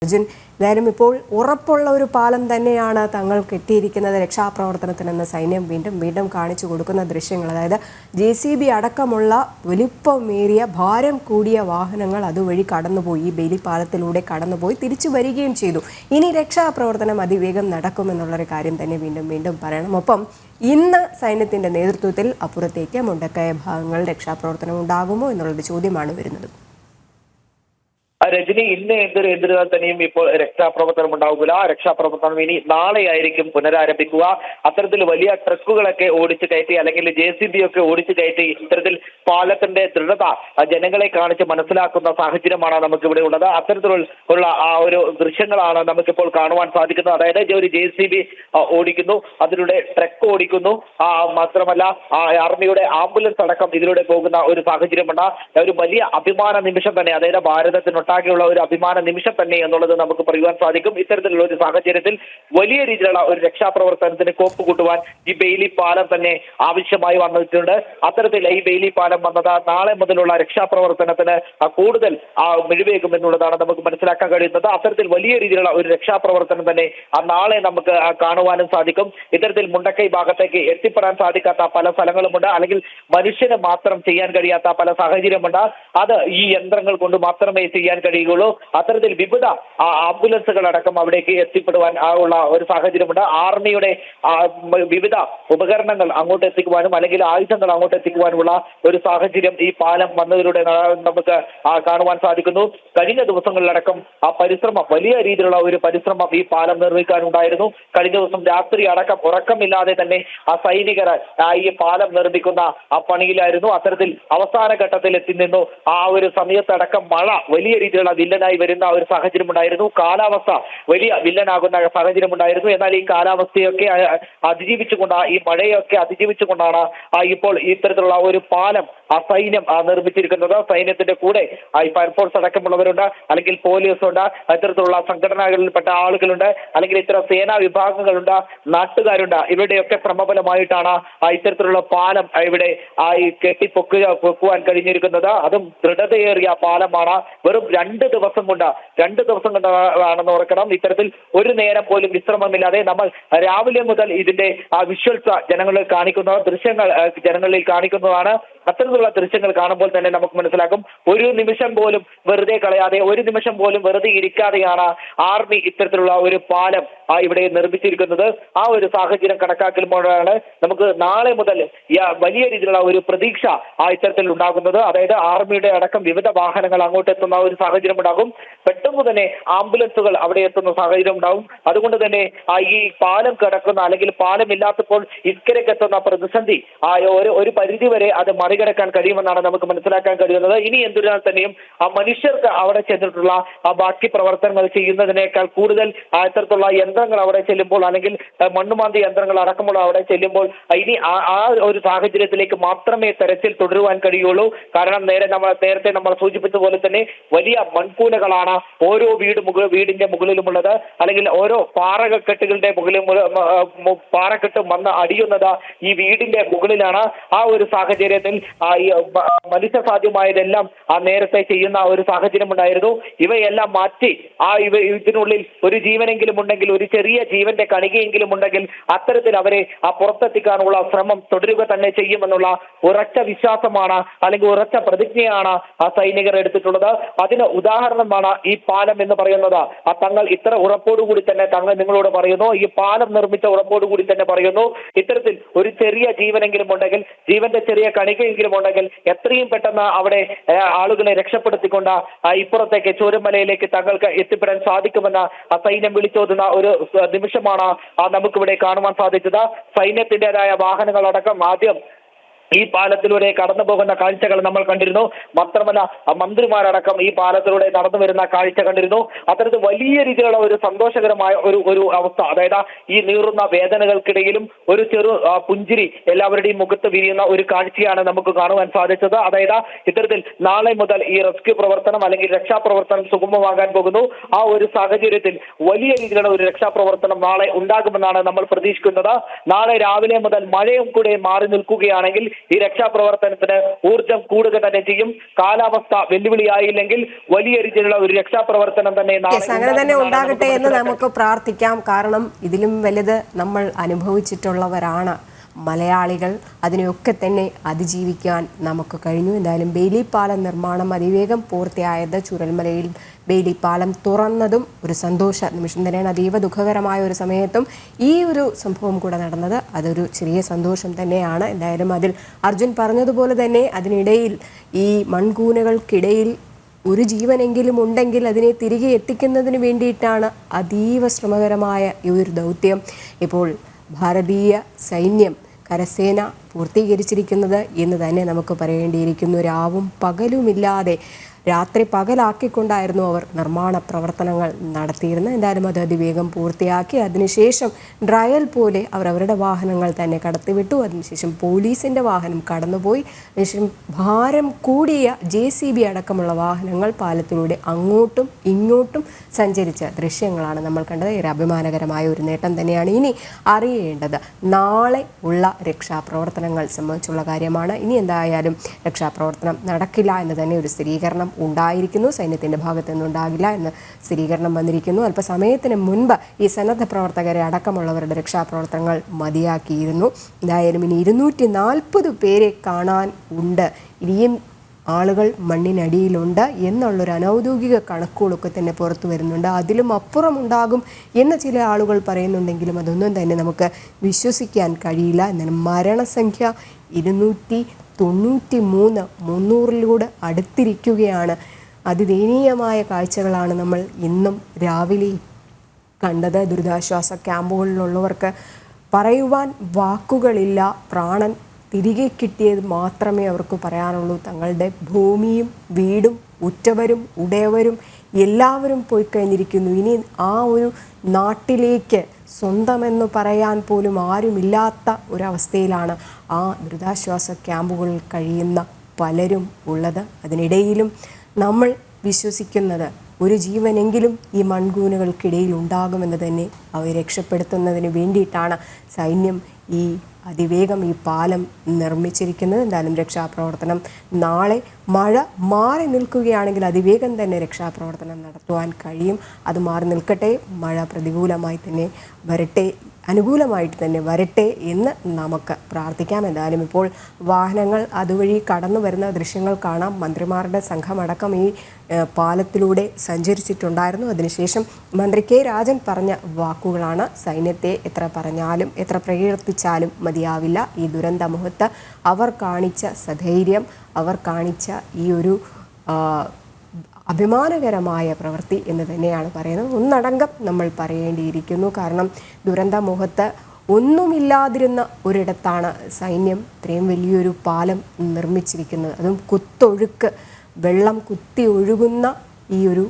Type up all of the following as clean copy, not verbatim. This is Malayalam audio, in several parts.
അർജുൻ, എന്തായാലും ഇപ്പോൾ ഉറപ്പുള്ള ഒരു പാലം തന്നെയാണ് തങ്ങൾ കെട്ടിയിരിക്കുന്നത് രക്ഷാപ്രവർത്തനത്തിനെന്ന് സൈന്യം വീണ്ടും കാണിച്ചു കൊടുക്കുന്ന ദൃശ്യങ്ങൾ. അതായത് JCB അടക്കമുള്ള വലിപ്പമേറിയ ഭാരം കൂടിയ വാഹനങ്ങൾ അതുവഴി കടന്നുപോയി, ഈ ബെയിലി പാലത്തിലൂടെ കടന്നുപോയി തിരിച്ചു വരികയും ചെയ്തു. ഇനി രക്ഷാപ്രവർത്തനം അതിവേഗം നടക്കുമെന്നുള്ളൊരു കാര്യം തന്നെ വീണ്ടും പറയണം. ഒപ്പം ഇന്ന് സൈന്യത്തിന്റെ നേതൃത്വത്തിൽ അപ്പുറത്തേക്ക് മുണ്ടക്കയ ഭാഗങ്ങൾ രക്ഷാപ്രവർത്തനം ഉണ്ടാകുമോ എന്നുള്ളൊരു ചോദ്യമാണ് വരുന്നത്. രജനി, ഇന്ന് എന്തിരുന്നാൽ തന്നെയും ഇപ്പോൾ രക്ഷാപ്രവർത്തനം ഉണ്ടാവില്ല. രക്ഷാപ്രവർത്തനം ഇനി നാളെയായിരിക്കും പുനരാരംഭിക്കുക. അത്തരത്തിൽ വലിയ ട്രക്കുകളൊക്കെ ഓടിച്ചു കയറ്റി അല്ലെങ്കിൽ JCB ഒക്കെ ഓടിച്ചു കയറ്റി ഇത്തരത്തിൽ പാലത്തിന്റെ ദൃഢത ജനങ്ങളെ കാണിച്ച് മനസ്സിലാക്കുന്ന സാഹചര്യമാണ് നമുക്കിവിടെ ഉള്ളത്. അത്തരത്തിലുള്ള ആ ഒരു ദൃശ്യങ്ങളാണ് നമുക്കിപ്പോൾ കാണുവാൻ സാധിക്കുന്നത്. അതായത് ഒരു JCB ഓടിക്കുന്നു, അതിലൂടെ ട്രക്ക് ഓടിക്കുന്നു, മാത്രമല്ല ആർമിയുടെ ആംബുലൻസ് അടക്കം ഇതിലൂടെ പോകുന്ന ഒരു സാഹചര്യമുണ്ട്. ഒരു വലിയ അഭിമാന നിമിഷം തന്നെ, അതായത് ഭാരതത്തിനൊട്ടാകെയുള്ള ഒരു അഭിമാന നിമിഷം തന്നെ എന്നുള്ളത് നമുക്ക് പറയുവാൻ സാധിക്കും. ഇത്തരത്തിലുള്ള ഒരു സാഹചര്യത്തിൽ വലിയ രീതിയിലുള്ള ഒരു രക്ഷാപ്രവർത്തനത്തിന് കോപ്പ് കൂട്ടുവാൻ ഈ ബെയിലി പാലം തന്നെ ആവശ്യമായി വന്നിട്ടുണ്ട്. അത്തരത്തിൽ ഈ ബെയിലി പാലം വന്നത് നാളെ മുതലുള്ള രക്ഷാപ്രവർത്തനത്തിന് കൂടുതൽ മിഴിവേകും എന്നുള്ളതാണ് നമുക്ക് മനസ്സിലാക്കാൻ കഴിയുന്നത്. അത്തരത്തിൽ വലിയ രീതിയിലുള്ള ഒരു രക്ഷാപ്രവർത്തനം തന്നെ നാളെ നമുക്ക് കാണുവാനും സാധിക്കും. ഇത്തരത്തിൽ മുണ്ടക്കൈ ഭാഗത്തേക്ക് എത്തിപ്പെടാൻ സാധിക്കാത്ത പല സ്ഥലങ്ങളുമുണ്ട്, അല്ലെങ്കിൽ മനുഷ്യന് മാത്രം ചെയ്യാൻ കഴിയാത്ത പല സാഹചര്യമുണ്ട്. അത് ഈ യന്ത്രങ്ങൾ കൊണ്ട് മാത്രമേ ചെയ്യാൻ കഴിയുകയുള്ളൂ. അത്തരത്തിൽ വിവിധ ആംബുലൻസുകൾ അടക്കം അവിടേക്ക് എത്തിപ്പെടുവാൻ ഉള്ള ഒരു സാഹചര്യമുണ്ട്. ആർമിയുടെ വിവിധ ഉപകരണങ്ങൾ അങ്ങോട്ട് എത്തിക്കുവാനും അല്ലെങ്കിൽ ആയുധങ്ങൾ അങ്ങോട്ട് എത്തിക്കുവാനുമുള്ള ഒരു സാഹചര്യം ഈ പാലം വന്നതിലൂടെ നമുക്ക് കാണുവാൻ സാധിക്കുന്നു. കഴിഞ്ഞ ദിവസങ്ങളിലടക്കം പരിശ്രമം, വലിയ രീതിയിലുള്ള ഒരു പരിശ്രമം ഈ പാലം നിർമ്മിക്കാനുണ്ടായിരുന്നു. കഴിഞ്ഞ ദിവസം രാത്രി അടക്കം ഉറക്കമില്ലാതെ തന്നെ സൈനികർ ഈ പാലം നിർമ്മിക്കുന്ന പണിയിലായിരുന്നു. അത്തരത്തിൽ അവസാന ഘട്ടത്തിൽ എത്തി നിന്നു. ആ ഒരു സമയത്തടക്കം മഴ വലിയ രീതിയിലുള്ള വില്ലനായി വരുന്ന ഒരു സാഹചര്യം ഉണ്ടായിരുന്നു. കാലാവസ്ഥ വലിയ വില്ലനാകുന്ന സാഹചര്യം ഉണ്ടായിരുന്നു. എന്നാൽ ഈ കാലാവസ്ഥയൊക്കെ അതിജീവിച്ചുകൊണ്ട്, ഈ മഴയൊക്കെ അതിജീവിച്ചുകൊണ്ടാണ് ഇപ്പോൾ ഇത്തരത്തിലുള്ള ഒരു പാലം സൈന്യം നിർമ്മിച്ചിരിക്കുന്നത്. സൈന്യത്തിന്റെ കൂടെ ഈ ഫയർഫോഴ്സ് അടക്കമുള്ളവരുണ്ട്, അല്ലെങ്കിൽ പോലീസ് ഉണ്ട്, ഇത്തരത്തിലുള്ള സംഘടനകളിൽപ്പെട്ട ആളുകളുണ്ട്, അല്ലെങ്കിൽ ഇത്തരം സേനാ വിഭാഗങ്ങളുണ്ട്, നാട്ടുകാരുണ്ട്. ഇവരുടെയൊക്കെ ശ്രമഫലമായിട്ടാണ് ഇത്തരത്തിലുള്ള പാലം ഇവിടെ പൊക്കുവാൻ കഴിഞ്ഞിരിക്കുന്നത്. അതും ദൃഢതയേറിയ പാലമാണ്. വെറും 2 ദിവസം കൊണ്ടാണെന്ന് ഓർക്കണം. ഇത്തരത്തിൽ ഒരു നേരം പോലും വിശ്രമമില്ലാതെ നമ്മൾ രാവിലെ മുതൽ ഇതിന്റെ വിഷ്വൽസ് ജനങ്ങളിൽ കാണിക്കുന്ന ദൃശ്യങ്ങൾ ജനങ്ങളിൽ കാണിക്കുന്നതാണ്. അത്തരത്തിലുള്ള ദൃശ്യങ്ങൾ കാണുമ്പോൾ തന്നെ നമുക്ക് മനസ്സിലാക്കും, ഒരു നിമിഷം പോലും വെറുതെ കളയാതെ, ഒരു നിമിഷം പോലും വെറുതെ ഇരിക്കാതെയാണ് ആർമി ഇത്തരത്തിലുള്ള ഒരു പാലം ഇവിടെ നിർമ്മിച്ചിരിക്കുന്നത്. ആ ഒരു സാഹചര്യം കണക്കാക്കുമ്പോഴാണ് നമുക്ക് നാളെ മുതൽ വലിയ രീതിയിലുള്ള ഒരു പ്രതീക്ഷ ഇത്തരത്തിൽ ഉണ്ടാകുന്നത്. അതായത് ആർമിയുടെ അടക്കം വിവിധ വാഹനങ്ങൾ അങ്ങോട്ട് എത്തുന്ന ഒരു സാഹചര്യം ഉണ്ടാകും. പെട്ടെന്ന് തന്നെ ആംബുലൻസുകൾ അവിടെ എത്തുന്ന സാഹചര്യം ഉണ്ടാകും. അതുകൊണ്ട് തന്നെ ഈ പാലം കിടക്കുന്ന, അല്ലെങ്കിൽ പാലം ഇല്ലാത്തപ്പോൾ ഇക്കരയ്ക്ക് എത്തുന്ന പ്രതിസന്ധി ഒരു പരിധി വരെ അത് മറികടക്കാൻ കഴിയുമെന്നാണ് നമുക്ക് മനസ്സിലാക്കാൻ കഴിയുന്നത്. ഇനി എന്തിരുന്നാൽ തന്നെയും മനുഷ്യർക്ക് അവിടെ ചെന്നിട്ടുള്ള ബാക്കി പ്രവർത്തനങ്ങൾ ചെയ്യുന്നതിനേക്കാൾ കൂടുതൽ ഇത്തരത്തിലുള്ള യന്ത്രങ്ങൾ അവിടെ ചെല്ലുമ്പോൾ, അല്ലെങ്കിൽ മണ്ണുമാന്തി യന്ത്രങ്ങൾ അടക്കമുള്ള അവിടെ ചെല്ലുമ്പോൾ ഇനി ആ ഒരു സാഹചര്യത്തിലേക്ക് മാത്രമേ തെരച്ചിൽ തുടരുവാൻ കഴിയുള്ളൂ. കാരണം നേരത്തെ നമ്മൾ സൂചിപ്പിച്ചതുപോലെ തന്നെ വലിയ മൺകൂനകളാണ് ഓരോ വീടിന്റെ മുകളിലുമുള്ളത്, അല്ലെങ്കിൽ ഓരോ പാറക്കെട്ടുകളുടെ മുകളിലും പാറക്കെട്ടും വന്ന് അടിയുന്നത് ഈ വീടിന്റെ മുകളിലാണ്. ആ ഒരു സാഹചര്യത്തിൽ മനുഷ്യ സാധ്യമായതെല്ലാം നേരത്തെ ചെയ്യുന്ന ഒരു സാഹചര്യം ഉണ്ടായിരുന്നു. ഇവയെല്ലാം മാറ്റി ഇതിനുള്ളിൽ ഒരു ജീവനെങ്കിലും ഉണ്ടെങ്കിൽ, ഒരു ചെറിയ ജീവന്റെ കണികയെങ്കിലും ഉണ്ടെങ്കിൽ അത്തരത്തിൽ അവരെ പുറത്തെത്തിക്കാനുള്ള ശ്രമം തുടരുക തന്നെ ചെയ്യുമെന്നുള്ള ഉറച്ച വിശ്വാസമാണ്, അല്ലെങ്കിൽ ഉറച്ച പ്രതിജ്ഞയാണ് സൈനികർ എടുത്തിട്ടുള്ളത്. അതിന് ഉദാഹരണമാണ് ഈ പാലം എന്ന് പറയുന്നത്. തങ്ങൾ ഇത്ര ഉറപ്പോടുകൂടി തന്നെ നിങ്ങളോട് പറയുന്നു, ഈ പാലം നിർമ്മിച്ച ഉറപ്പോടുകൂടി തന്നെ പറയുന്നു, ഇത്തരത്തിൽ ഒരു ചെറിയ ജീവനെങ്കിലും ഉണ്ടെങ്കിൽ, ജീവന്റെ ചെറിയ കണികയെങ്കിലും ഉണ്ടെങ്കിൽ എത്രയും പെട്ടെന്ന് അവിടെ ആളുകളെ രക്ഷപ്പെടുത്തിക്കൊണ്ട് ഇപ്പുറത്തേക്ക് ചൂരമലയിലേക്ക് തങ്ങൾക്ക് എത്തിപ്പെടാൻ സാധിക്കുമെന്ന് സൈന്യം വിളിച്ചോതുന്ന ഒരു നിമിഷമാണ് നമുക്കിവിടെ കാണുവാൻ സാധിച്ചത്. സൈന്യത്തിൻ്റെതായ വാഹനങ്ങളടക്കം ആദ്യം ഈ പാലത്തിലൂടെ കടന്നു പോകുന്ന കാഴ്ചകൾ നമ്മൾ കണ്ടിരുന്നു. മാത്രമല്ല മന്ത്രിമാരടക്കം ഈ പാലത്തിലൂടെ നടന്നു വരുന്ന കാഴ്ച കണ്ടിരുന്നു. അത്തരത്തിൽ വലിയ രീതിയിലുള്ള ഒരു സന്തോഷകരമായ ഒരു അവസ്ഥ, അതായത് ഈ നീറുന്ന വേദനകൾക്കിടയിലും ഒരു ചെറു പുഞ്ചിരി എല്ലാവരുടെയും മുഖത്ത് വിരിയുന്ന ഒരു കാഴ്ചയാണ് നമുക്ക് കാണുവാൻ സാധിച്ചത്. അതായത് ഇത്തരത്തിൽ നാളെ മുതൽ ഈ റെസ്ക്യൂ പ്രവർത്തനം, അല്ലെങ്കിൽ രക്ഷാപ്രവർത്തനം സുഗമമാകാൻ പോകുന്നു. ആ ഒരു സാഹചര്യത്തിൽ വലിയ രീതിയിലുള്ള ഒരു രക്ഷാപ്രവർത്തനം നാളെ ഉണ്ടാകുമെന്നാണ് നമ്മൾ പ്രതീക്ഷിക്കുന്നത്. നാളെ രാവിലെ മുതൽ മഴയും കൂടെ മാറി നിൽക്കുകയാണെങ്കിൽ ഈ രക്ഷാപ്രവർത്തനത്തിന് ഊർജം കൂടുക തന്നെ ചെയ്യും. കാലാവസ്ഥ വെല്ലുവിളിയായില്ലെങ്കിൽ വലിയ രീതിയിലുള്ള ഒരു രക്ഷാപ്രവർത്തനം തന്നെ അങ്ങനെ തന്നെ ഉണ്ടാകട്ടെ എന്ന് നമുക്ക് പ്രാർത്ഥിക്കാം. കാരണം ഇതിലും വലുത് നമ്മൾ അനുഭവിച്ചിട്ടുള്ളവരാണ് മലയാളികൾ. അതിനെയൊക്കെ തന്നെ അതിജീവിക്കാൻ നമുക്ക് കഴിഞ്ഞു. എന്തായാലും ബെയിലി പാലം നിർമ്മാണം അതിവേഗം പൂർത്തിയായത്, ചൂരൽമലയിൽ ബെയിലി പാലം തുറന്നതും ഒരു സന്തോഷ നിമിഷം തന്നെയാണ്. അതീവ ദുഃഖകരമായ ഒരു സമയത്തും ഈ ഒരു സംഭവം കൂടെ നടന്നത് അതൊരു ചെറിയ സന്തോഷം തന്നെയാണ്. എന്തായാലും അതിൽ അർജുൻ പറഞ്ഞതുപോലെ തന്നെ അതിനിടയിൽ ഈ മൺകൂനകൾക്കിടയിൽ ഒരു ജീവനെങ്കിലും ഉണ്ടെങ്കിൽ അതിനെ തിരികെ എത്തിക്കുന്നതിന് വേണ്ടിയിട്ടാണ് അതീവ ശ്രമകരമായ ഈ ഒരു ദൗത്യം ഇപ്പോൾ ഭാരതീയ സൈന്യം കരസേന പൂർത്തീകരിച്ചിരിക്കുന്നത് എന്ന് തന്നെ നമുക്ക് പറയേണ്ടിയിരിക്കുന്നു. രാവും പകലുമില്ലാതെ രാത്രി പകലാക്കിക്കൊണ്ടായിരുന്നു അവർ നിർമ്മാണ പ്രവർത്തനങ്ങൾ നടത്തിയിരുന്നത്. എന്തായാലും അത് അതിവേഗം പൂർത്തിയാക്കി. അതിനുശേഷം ട്രയൽ പോലെ അവർ അവരുടെ വാഹനങ്ങൾ തന്നെ കടത്തിവിട്ടു. അതിനുശേഷം പോലീസിൻ്റെ വാഹനം കടന്നുപോയി. അതിനുശേഷം ഭാരം കൂടിയ JCB അടക്കമുള്ള വാഹനങ്ങൾ പാലത്തിലൂടെ അങ്ങോട്ടും ഇങ്ങോട്ടും സഞ്ചരിച്ച ദൃശ്യങ്ങളാണ് നമ്മൾ കണ്ടത്. ഏറെ അഭിമാനകരമായ ഒരു നേട്ടം തന്നെയാണ്. ഇനി അറിയേണ്ടത് നാളെ ഉള്ള രക്ഷാപ്രവർത്തനങ്ങൾ സംബന്ധിച്ചുള്ള കാര്യമാണ്. ഇനി എന്തായാലും രക്ഷാപ്രവർത്തനം നടക്കില്ല എന്ന് തന്നെ ഒരു സ്ഥിരീകരണം ഉണ്ടായിരിക്കുന്നു. സൈന്യത്തിൻ്റെ ഭാഗത്തു നിന്നുണ്ടാകില്ല എന്ന് സ്ഥിരീകരണം വന്നിരിക്കുന്നു. അല്പസമയത്തിന് മുൻപ് ഈ സന്നദ്ധ പ്രവർത്തകരെ അടക്കമുള്ളവരുടെ രക്ഷാപ്രവർത്തനങ്ങൾ മതിയാക്കിയിരുന്നു. എന്തായാലും ഇനി 240 പേരെ കാണാൻ ഉണ്ട്, ഇനിയും ആളുകൾ മണ്ണിനടിയിലുണ്ട് എന്നുള്ളൊരു അനൗദ്യോഗിക കണക്കുകളൊക്കെ തന്നെ പുറത്തു വരുന്നുണ്ട്. അതിലും അപ്പുറം ഉണ്ടാകും എന്ന് ചില ആളുകൾ പറയുന്നുണ്ടെങ്കിലും അതൊന്നും തന്നെ നമുക്ക് വിശ്വസിക്കാൻ കഴിയില്ല. എന്നാലും മരണസംഖ്യ 293, 300-ലൂടെ അടുത്തിരിക്കുകയാണ്. അതിദയനീയമായ കാഴ്ചകളാണ് നമ്മൾ ഇന്നും രാവിലെ കണ്ടത്. ദുരിതാശ്വാസ ക്യാമ്പുകളിലുള്ളവർക്ക് പറയുവാൻ വാക്കുകളില്ല. പ്രാണൻ തിരികെ കിട്ടിയത് മാത്രമേ അവർക്ക് പറയാനുള്ളൂ. തങ്ങളുടെ ഭൂമിയും വീടും ഉറ്റവരും ഉടയവരും എല്ലാവരും പോയി കഴിഞ്ഞിരിക്കുന്നു. ഇനി ആ ഒരു നാട്ടിലേക്ക് സ്വന്തമെന്ന് പറയാൻ പോലും ആരുമില്ലാത്ത ഒരവസ്ഥയിലാണ് ആ ദുരിതാശ്വാസ ക്യാമ്പുകളിൽ കഴിയുന്ന പലരും ഉള്ളത്. അതിനിടയിലും നമ്മൾ വിശ്വസിക്കുന്നത് ഒരു ജീവനെങ്കിലും ഈ മൺകൂനകൾക്കിടയിൽ ഉണ്ടാകുമെന്ന് തന്നെ അവരെ രക്ഷപ്പെടുത്തുന്നതിന് വേണ്ടിയിട്ടാണ് സൈന്യം ഈ അതിവേഗം ഈ പാലം നിർമ്മിച്ചിരിക്കുന്നത്. എന്തായാലും രക്ഷാപ്രവർത്തനം നാളെ മഴ മാറി നിൽക്കുകയാണെങ്കിൽ അതിവേഗം തന്നെ രക്ഷാപ്രവർത്തനം നടത്തുവാൻ കഴിയും. അത് മാറി നിൽക്കട്ടെ, മഴ പ്രതികൂലമായി തന്നെ വരട്ടെ, അനുകൂലമായിട്ട് തന്നെ വരട്ടെ എന്ന് നമുക്ക് പ്രാർത്ഥിക്കാം. എന്തായാലും ഇപ്പോൾ വാഹനങ്ങൾ അതുവഴി കടന്നു വരുന്ന ദൃശ്യങ്ങൾ കാണാം. മന്ത്രിമാരുടെ സംഘമടക്കം ഈ പാലത്തിലൂടെ സഞ്ചരിച്ചിട്ടുണ്ടായിരുന്നു. അതിനുശേഷം മന്ത്രി K. രാജൻ പറഞ്ഞ വാക്കുകളാണ്: സൈന്യത്തെ എത്ര പറഞ്ഞാലും എത്ര പ്രകീർത്തിച്ചാലും മതിയാവില്ല. ഈ ദുരന്തമുഖത്ത് അവർ കാണിച്ച സധൈര്യം, അവർ കാണിച്ച ഈ ഒരു അഭിമാനകരമായ പ്രവൃത്തി എന്ന് തന്നെയാണ് പറയുന്നത്. ഒന്നടങ്കം നമ്മൾ പറയേണ്ടിയിരിക്കുന്നു. കാരണം ദുരന്തമുഖത്ത് ഒന്നുമില്ലാതിരുന്ന ഒരിടത്താണ് സൈന്യം ഇത്രയും വലിയൊരു പാലം നിർമ്മിച്ചിരിക്കുന്നത്. അതും കുത്തൊഴുക്ക്, വെള്ളം കുത്തി ഒഴുകുന്ന ഈ ഒരു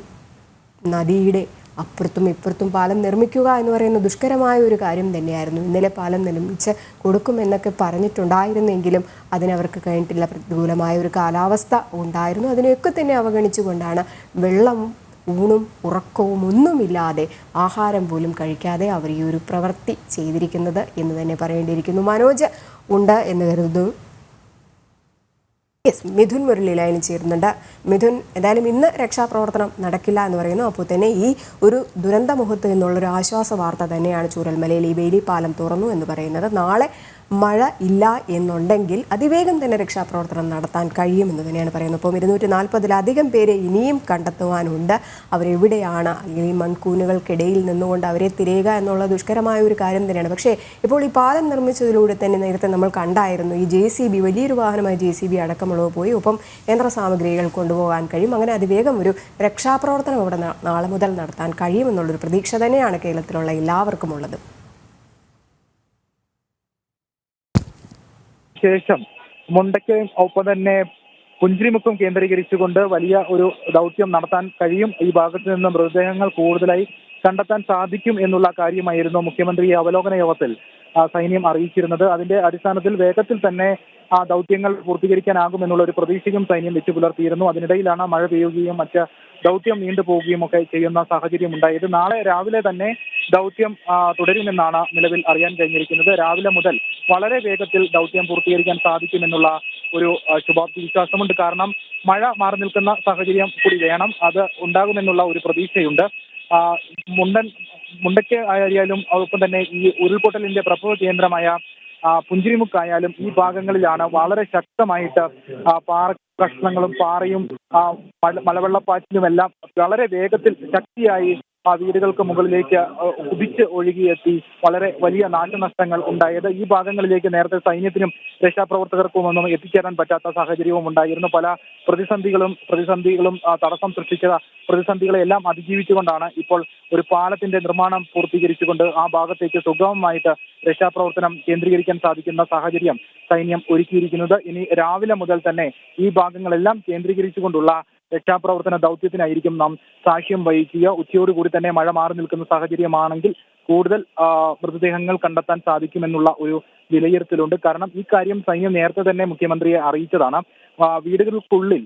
നദിയുടെ അപ്പുറത്തും ഇപ്പുറത്തും പാലം നിർമ്മിക്കുക എന്ന് പറയുന്ന ദുഷ്കരമായ ഒരു കാര്യം തന്നെയായിരുന്നു. ഇന്നലെ പാലം നിർമ്മിച്ച് കൊടുക്കുമെന്നൊക്കെ പറഞ്ഞിട്ടുണ്ടായിരുന്നെങ്കിലും അതിനവർക്ക് കഴിഞ്ഞിട്ടില്ല. പ്രതികൂലമായ ഒരു കാലാവസ്ഥ ഉണ്ടായിരുന്നു. അതിനെയൊക്കെ തന്നെ അവഗണിച്ചുകൊണ്ടാണ് വെള്ളവും ഊണും ഉറക്കവും ഒന്നുമില്ലാതെ, ആഹാരം പോലും കഴിക്കാതെ അവർ ഈ ഒരു പ്രവൃത്തി ചെയ്തിരിക്കുന്നത് എന്ന് തന്നെ പറയേണ്ടിയിരിക്കുന്നു. മനോജ് ഉണ്ട് എന്ന് കരുതുന്നു. മിഥുൻ മുരളി ലൈനിൽ ചേരുന്നുണ്ട്. മിഥുൻ, എന്തായാലും ഇന്ന് രക്ഷാപ്രവർത്തനം നടക്കില്ല എന്ന് പറയുന്നു. അപ്പോൾ തന്നെ ഈ ഒരു ദുരന്തമുഖത്ത് നിന്നുള്ളൊരു ആശ്വാസ വാർത്ത തന്നെയാണ് ചൂരൽമലയിൽ ഈ ബെയിലി പാലം തുറന്നു എന്ന് പറയുന്നത്. നാളെ മഴ ഇല്ല എന്നുണ്ടെങ്കിൽ അതിവേഗം തന്നെ രക്ഷാപ്രവർത്തനം നടത്താൻ കഴിയുമെന്ന് തന്നെയാണ് പറയുന്നത്. അപ്പോൾ 240-ലധികം പേരെ ഇനിയും കണ്ടെത്തുവാനുണ്ട്. അവരെവിടെയാണ്, അല്ലെങ്കിൽ ഈ മൺകൂനുകൾക്കിടയിൽ നിന്നുകൊണ്ട് അവരെ തിരയുക എന്നുള്ള ദുഷ്കരമായ ഒരു കാര്യം തന്നെയാണ്. പക്ഷേ ഇപ്പോൾ ഈ പാലം നിർമ്മിച്ചതിലൂടെ തന്നെ നേരത്തെ നമ്മൾ കണ്ടായിരുന്നു ഈ JCB, വലിയൊരു വാഹനമായ JCB അടക്കമുള്ളവ പോയി. ഒപ്പം യന്ത്ര സാമഗ്രികൾ കൊണ്ടുപോകാൻ കഴിയും. അങ്ങനെ അതിവേഗം ഒരു രക്ഷാപ്രവർത്തനം അവിടെ നാളെ മുതൽ നടത്താൻ കഴിയുമെന്നുള്ളൊരു പ്രതീക്ഷ തന്നെയാണ് കേരളത്തിലുള്ള എല്ലാവർക്കും ഉള്ളത്. ശേഷം മുണ്ടക്കയും ഒപ്പം തന്നെ പുഞ്ചിരിമുക്കും കേന്ദ്രീകരിച്ചുകൊണ്ട് വലിയ ഒരു ദൗത്യം നടത്താൻ കഴിയും. ഈ ഭാഗത്ത് നിന്ന് മൃതദേഹങ്ങൾ കൂടുതലായി കണ്ടെത്താൻ സാധിക്കും എന്നുള്ള കാര്യമായിരുന്നു മുഖ്യമന്ത്രി അവലോകന യോഗത്തിൽ സൈന്യം അറിയിച്ചിരുന്നത്. അതിന്റെ അടിസ്ഥാനത്തിൽ വേഗത്തിൽ തന്നെ ആ ദൗത്യങ്ങൾ പൂർത്തീകരിക്കാനാകുമെന്നുള്ള ഒരു പ്രതീക്ഷയും സൈന്യം വെച്ചു പുലർത്തിയിരുന്നു. അതിനിടയിലാണ് മഴ പെയ്യുകയും മറ്റ് ദൗത്യം നീണ്ടുപോവുകയും ഒക്കെ ചെയ്യുന്ന സാഹചര്യം ഉണ്ടായത്. നാളെ രാവിലെ തന്നെ ദൗത്യം തുടരുമെന്നാണ് നിലവിൽ അറിയാൻ കഴിഞ്ഞിരിക്കുന്നത്. രാവിലെ മുതൽ വളരെ വേഗത്തിൽ ദൗത്യം പൂർത്തീകരിക്കാൻ സാധിക്കുമെന്നുള്ള ഒരു ശുഭാപ്തി വിശ്വാസമുണ്ട്. കാരണം മഴ മാറി നിൽക്കുന്ന സാഹചര്യം കൂടി വേണം, അത് ഉണ്ടാകുമെന്നുള്ള ഒരു പ്രതീക്ഷയുണ്ട്. മുണ്ടയ്ക്ക് ആയാലും ഒപ്പം തന്നെ ഈ ഉരുൾപൊട്ടലിന്റെ പ്രഭവ കേന്ദ്രമായ പുഞ്ചിരിമുക്കായാലും ഈ ഭാഗങ്ങളിലാണ് വളരെ ശക്തമായിട്ട് പാറ കഷ്ണങ്ങളും പാറയും മലവെള്ളപ്പാച്ചിലുമെല്ലാം വളരെ വേഗത്തിൽ ശക്തിയായി വീടുകൾക്ക് മുകളിലേക്ക് കുതിച്ച് ഒഴുകിയെത്തി വളരെ വലിയ നാശനഷ്ടങ്ങൾ ഉണ്ടായത്. ഈ ഭാഗങ്ങളിലേക്ക് നേരത്തെ സൈന്യത്തിനും രക്ഷാപ്രവർത്തകർക്കും ഒന്നും എത്തിച്ചേരാൻ പറ്റാത്ത സാഹചര്യവും ഉണ്ടായിരുന്നു. പല പ്രതിസന്ധികളും തടസ്സം സൃഷ്ടിച്ച പ്രതിസന്ധികളെല്ലാം അതിജീവിച്ചുകൊണ്ടാണ് ഇപ്പോൾ ഒരു പാലത്തിന്റെ നിർമ്മാണം പൂർത്തീകരിച്ചുകൊണ്ട് ആ ഭാഗത്തേക്ക് സുഗമമായിട്ട് രക്ഷാപ്രവർത്തനം കേന്ദ്രീകരിക്കാൻ സാധിക്കുന്ന സാഹചര്യം സൈന്യം ഒരുക്കിയിരിക്കുന്നത്. ഇനി രാവിലെ മുതൽ തന്നെ ഈ ഭാഗങ്ങളെല്ലാം കേന്ദ്രീകരിച്ചുകൊണ്ടുള്ള രക്ഷാപ്രവർത്തന ദൗത്യത്തിനായിരിക്കും നാം സാക്ഷ്യം വഹിക്കുക. ഉച്ചയോടുകൂടി തന്നെ മഴ മാറി നിൽക്കുന്ന സാഹചര്യമാണെങ്കിൽ കൂടുതൽ മൃതദേഹങ്ങൾ കണ്ടെത്താൻ സാധിക്കുമെന്നുള്ള ഒരു വിലയിരുത്തലുണ്ട്. കാരണം ഈ കാര്യം സൈന്യം നേരത്തെ തന്നെ മുഖ്യമന്ത്രിയെ അറിയിച്ചതാണ്. വീടുകൾക്കുള്ളിൽ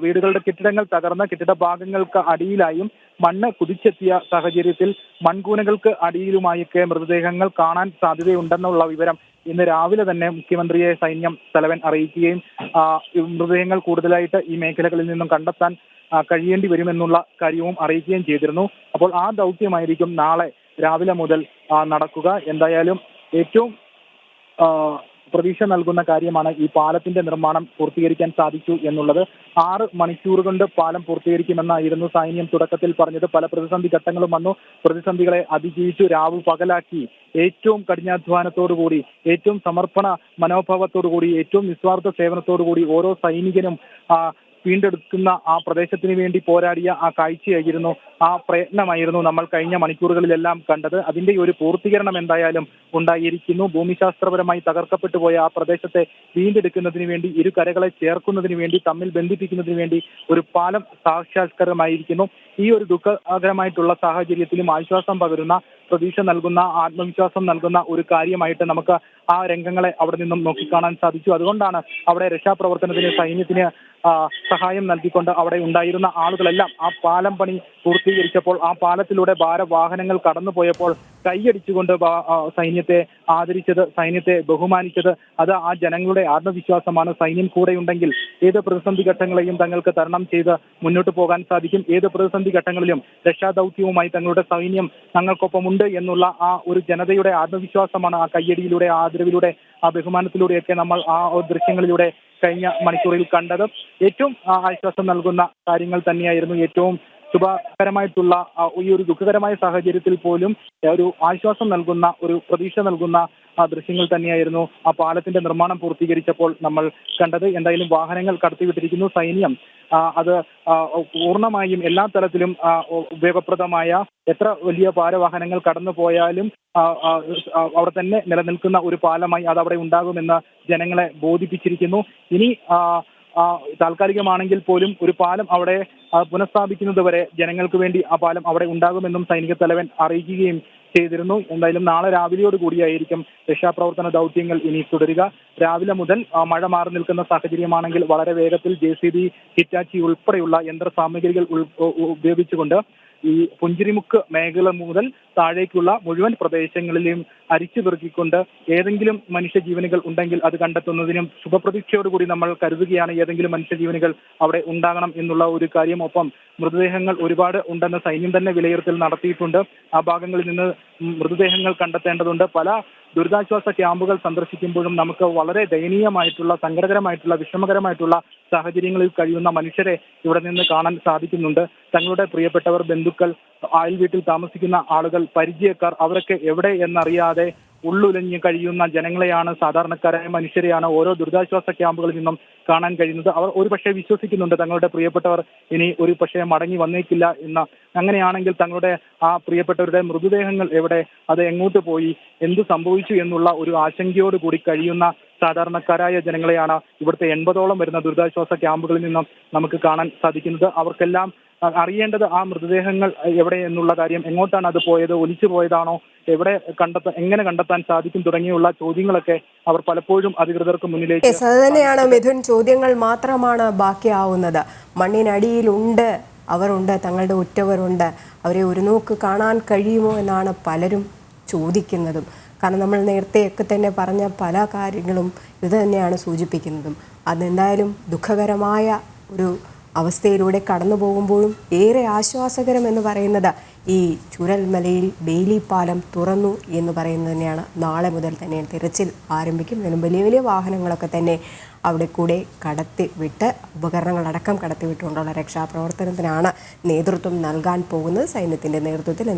വീടുകളുടെ കെട്ടിടങ്ങൾ തകർന്ന കെട്ടിട ഭാഗങ്ങൾക്ക് അടിയിലായും മണ്ണ് കുതിച്ചെത്തിയ സാഹചര്യത്തിൽ മൺകൂനകൾക്ക് അടിയിലുമായൊക്കെ മൃതദേഹങ്ങൾ കാണാൻ സാധ്യതയുണ്ടെന്നുള്ള വിവരം ഇന്ന് രാവിലെ തന്നെ മുഖ്യമന്ത്രിയെ സൈന്യം തലവൻ അറിയിക്കുകയും മൃതദേഹങ്ങൾ കൂടുതലായിട്ട് ഈ മേഖലകളിൽ നിന്നും കണ്ടെത്താൻ കഴിയേണ്ടി വരുമെന്നുള്ള കാര്യവും അറിയിക്കുകയും ചെയ്തിരുന്നു. അപ്പോൾ ആ ദൗത്യമായിരിക്കും നാളെ രാവിലെ മുതൽ നടക്കുക. എന്തായാലും ഏറ്റവും പ്രതീക്ഷ നൽകുന്ന കാര്യമാണ് ഈ പാലത്തിന്റെ നിർമ്മാണം പൂർത്തീകരിക്കാൻ സാധിച്ചു എന്നുള്ളത്. 6 മണിക്കൂർ കൊണ്ട് പാലം പൂർത്തീകരിക്കുമെന്നായിരുന്നു സൈന്യം തുടക്കത്തിൽ പറഞ്ഞത്. പല പ്രതിസന്ധി ഘട്ടങ്ങളും വന്നു. പ്രതിസന്ധികളെ അതിജീവിച്ചു രാവ് പകലാക്കി ഏറ്റവും കഠിനാധ്വാനത്തോടുകൂടി, ഏറ്റവും സമർപ്പണ മനോഭാവത്തോടുകൂടി, ഏറ്റവും നിസ്വാർത്ഥ സേവനത്തോടുകൂടി ഓരോ സൈനികനും വീണ്ടെടുക്കുന്ന ആ പ്രദേശത്തിന് വേണ്ടി പോരാടിയ ആ കാഴ്ചയായിരുന്നു, ആ പ്രയത്നമായിരുന്നു നമ്മൾ കഴിഞ്ഞ മണിക്കൂറുകളിലെല്ലാം കണ്ടത്. അതിന്റെ ഒരു പൂർത്തീകരണം എന്തായാലും ഉണ്ടായിരിക്കുന്നു. ഭൂമിശാസ്ത്രപരമായി തകർക്കപ്പെട്ടു പോയ ആ പ്രദേശത്തെ വീണ്ടെടുക്കുന്നതിന് വേണ്ടി, ഇരു കരകളെ ചേർക്കുന്നതിന് വേണ്ടി, തമ്മിൽ ബന്ധിപ്പിക്കുന്നതിന് വേണ്ടി ഒരു പാലം സാക്ഷാത്കാരമായിരിക്കുന്നു. ഈ ഒരു ദുഃഖകരമായിട്ടുള്ള സാഹചര്യത്തിലും ആശ്വാസം പകരുന്ന, പ്രതീക്ഷ നൽകുന്ന, ആത്മവിശ്വാസം നൽകുന്ന ഒരു കാര്യമായിട്ട് നമുക്ക് ആ രംഗങ്ങളെ അവിടെ നിന്നും നോക്കിക്കാണാൻ സാധിച്ചു. അതുകൊണ്ടാണ് അവിടെ രക്ഷാപ്രവർത്തനത്തിന് സൈന്യത്തിന് സഹായം നൽകിക്കൊണ്ട് അവിടെ ഉണ്ടായിരുന്ന ആളുകളെല്ലാം ആ പാലം പണി പൂർത്തീകരിച്ചപ്പോൾ, ആ പാലത്തിലൂടെ ഭാരവാഹനങ്ങൾ കടന്നുപോയപ്പോൾ കൈയടിച്ചുകൊണ്ട് സൈന്യത്തെ ആദരിച്ചത്, സൈന്യത്തെ ബഹുമാനിച്ചത്. അത് ആ ജനങ്ങളുടെ ആത്മവിശ്വാസമാണ്. സൈന്യം കൂടെയുണ്ടെങ്കിൽ ഏത് പ്രതിസന്ധി ഘട്ടങ്ങളെയും തങ്ങൾക്ക് തരണം ചെയ്ത് മുന്നോട്ട് പോകാൻ സാധിക്കും. ഏത് പ്രതിസന്ധി ഘട്ടങ്ങളിലും രക്ഷാദൗത്യവുമായി തങ്ങളുടെ സൈന്യം തങ്ങൾക്കൊപ്പമുണ്ട് എന്നുള്ള ആ ഒരു ജനതയുടെ ആത്മവിശ്വാസമാണ് ആ കയ്യടിയിലൂടെ, ആ ആദരവിലൂടെ, ആ ബഹുമാനത്തിലൂടെയൊക്കെ നമ്മൾ ആ ദൃശ്യങ്ങളിലൂടെ കഴിഞ്ഞ മണിക്കൂറിൽ കണ്ടത്. ഏറ്റവും ആശ്വാസം നൽകുന്ന കാര്യങ്ങൾ തന്നെയായിരുന്നു. ഏറ്റവും ശുഭകരമായിട്ടുള്ള ഈ ഒരു ദുഃഖകരമായ സാഹചര്യത്തിൽ പോലും ഒരു ആശ്വാസം നൽകുന്ന, ഒരു പ്രതീക്ഷ നൽകുന്ന ദൃശ്യങ്ങൾ തന്നെയായിരുന്നു ആ പാലത്തിന്റെ നിർമ്മാണം പൂർത്തീകരിച്ചപ്പോൾ നമ്മൾ കണ്ടത്. എന്തായാലും വാഹനങ്ങൾ കടത്തിവിട്ടിരിക്കുന്നു സൈന്യം. അത് പൂർണ്ണമായും എല്ലാ തലത്തിലും ഉപയോഗപ്രദമായ, എത്ര വലിയ ഭാരവാഹനങ്ങൾ കടന്നു പോയാലും അവിടെ തന്നെ നിലനിൽക്കുന്ന ഒരു പാലമായി അത് അവിടെ ഉണ്ടാകുമെന്ന് ജനങ്ങളെ ബോധിപ്പിച്ചിരിക്കുന്നു. ഇനി താൽക്കാലികമാണെങ്കിൽ പോലും ഒരു പാലം അവിടെ പുനഃസ്ഥാപിക്കുന്നത് വരെ ജനങ്ങൾക്ക് വേണ്ടി ആ പാലം അവിടെ ഉണ്ടാകുമെന്നും സൈനിക തലവൻ അറിയിക്കുകയും ചെയ്തിരുന്നു. എന്തായാലും നാളെ രാവിലെയോട് കൂടിയായിരിക്കും രക്ഷാപ്രവർത്തന ദൗത്യങ്ങൾ ഇനി തുടരുക. രാവിലെ മുതൽ മഴ മാറി നിൽക്കുന്ന സാഹചര്യമാണെങ്കിൽ വളരെ വേഗത്തിൽ JCB, ഹിറ്റാച്ചി ഉൾപ്പെടെയുള്ള യന്ത്ര സാമഗ്രികൾ ഉപയോഗിച്ചുകൊണ്ട് ഈ പുഞ്ചിരിമുക്ക് മേഖല മുതൽ താഴേക്കുള്ള മുഴുവൻ പ്രദേശങ്ങളിലെയും അരിച്ചു പെറുക്കിക്കൊണ്ട് ഏതെങ്കിലും മനുഷ്യജീവനുകൾ ഉണ്ടെങ്കിൽ അത് കണ്ടെത്തുന്നതിനും ശുഭപ്രതീക്ഷയോടുകൂടി നമ്മൾ കരുതുകയാണ്. ഏതെങ്കിലും മനുഷ്യജീവനുകൾ അവിടെ ഉണ്ടാകണം എന്നുള്ള ഒരു കാര്യം. ഒപ്പം മൃതദേഹങ്ങൾ ഒരുപാട് ഉണ്ടെന്ന് സൈന്യം തന്നെ വിലയിരുത്തൽ നടത്തിയിട്ടുണ്ട്. ആ ഭാഗങ്ങളിൽ നിന്ന് മൃതദേഹങ്ങൾ കണ്ടെത്തേണ്ടതുണ്ട്. പല ദുരിതാശ്വാസ ക്യാമ്പുകൾ സന്ദർശിക്കുമ്പോഴും നമുക്ക് വളരെ ദയനീയമായിട്ടുള്ള, സങ്കടകരമായിട്ടുള്ള, വിഷമകരമായിട്ടുള്ള സാഹചര്യങ്ങളിൽ കഴിയുന്ന മനുഷ്യരെ ഇവിടെ നിന്ന് കാണാൻ സാധിക്കുന്നുണ്ട്. തങ്ങളുടെ പ്രിയപ്പെട്ടവർ, ബന്ധുക്കൾ, അയൽ വീട്ടിൽ താമസിക്കുന്ന ആളുകൾ, പരിചയക്കാർ, അവരൊക്കെ എവിടെ എന്നറിയാതെ ഉള്ളുലഞ്ഞ് കഴിയുന്ന ജനങ്ങളെയാണ്, സാധാരണക്കാരായ മനുഷ്യരെയാണ് ഓരോ ദുരിതാശ്വാസ ക്യാമ്പുകളിൽ നിന്നും കാണാൻ കഴിയുന്നത്. അവർ ഒരു പക്ഷേ വിശ്വസിക്കുന്നുണ്ട് തങ്ങളുടെ പ്രിയപ്പെട്ടവർ ഇനി ഒരു പക്ഷേ മടങ്ങി വന്നേക്കില്ല എന്ന്. അങ്ങനെയാണെങ്കിൽ തങ്ങളുടെ ആ പ്രിയപ്പെട്ടവരുടെ മൃതദേഹങ്ങൾ എവിടെ, അത് എങ്ങോട്ട് പോയി, എന്തു സംഭവിച്ചു എന്നുള്ള ഒരു ആശങ്കയോടുകൂടി കഴിയുന്ന സാധാരണക്കാരായ ജനങ്ങളെയാണ് ഇവിടുത്തെ 80ഓളം വരുന്ന ദുരിതാശ്വാസ ക്യാമ്പുകളിൽ നിന്നും നമുക്ക് കാണാൻ സാധിക്കുന്നത്. അവർക്കെല്ലാം അറിയേണ്ടത് ആ മൃതദേഹങ്ങൾ എവിടെ എന്നുള്ള കാര്യം, എങ്ങോട്ടാണ് അത് പോയത്, ഒലിച്ചു പോയതാണോ, എവിടെ എങ്ങനെ കണ്ടെത്താൻ സാധിക്കും തുടങ്ങിയുള്ള ചോദ്യങ്ങളൊക്കെ അവർ പലപ്പോഴും അധികൃതർക്ക് മുന്നിലേക്ക്. അത് തന്നെയാണ് മിഥുൻ, ചോദ്യങ്ങൾ മാത്രമാണ് ബാക്കിയാവുന്നത്. മണ്ണിനടിയിലുണ്ട്, അവരുണ്ട്, തങ്ങളുടെ ഉറ്റവരുണ്ട്, അവരെ ഒരു നോക്ക് കാണാൻ കഴിയുമോ എന്നാണ് പലരും ചോദിക്കുന്നതും. കാരണം നമ്മൾ നേരത്തെയൊക്കെ തന്നെ പറഞ്ഞ പല കാര്യങ്ങളും ഇത് തന്നെയാണ് സൂചിപ്പിക്കുന്നതും. അതെന്തായാലും ദുഃഖകരമായ ഒരു അവസ്ഥയിലൂടെ കടന്നു പോകുമ്പോഴും ഏറെ ആശ്വാസകരം എന്ന് പറയുന്നത് ഈ ചൂരൽമലയിൽ ബെയിലി പാലം തുറന്നു എന്ന് പറയുന്നത് തന്നെയാണ്. നാളെ മുതൽ തന്നെ തിരച്ചിൽ ആരംഭിക്കും. ഇതിനും വലിയ വലിയ വാഹനങ്ങളൊക്കെ തന്നെ അവിടെ കൂടെ കടത്തിവിട്ട് ഉപകരണങ്ങളടക്കം കടത്തിവിട്ടുകൊണ്ടുള്ള രക്ഷാപ്രവർത്തനത്തിനാണ് നേതൃത്വം നൽകാൻ പോകുന്നത് സൈന്യത്തിൻ്റെ നേതൃത്വത്തിൽ.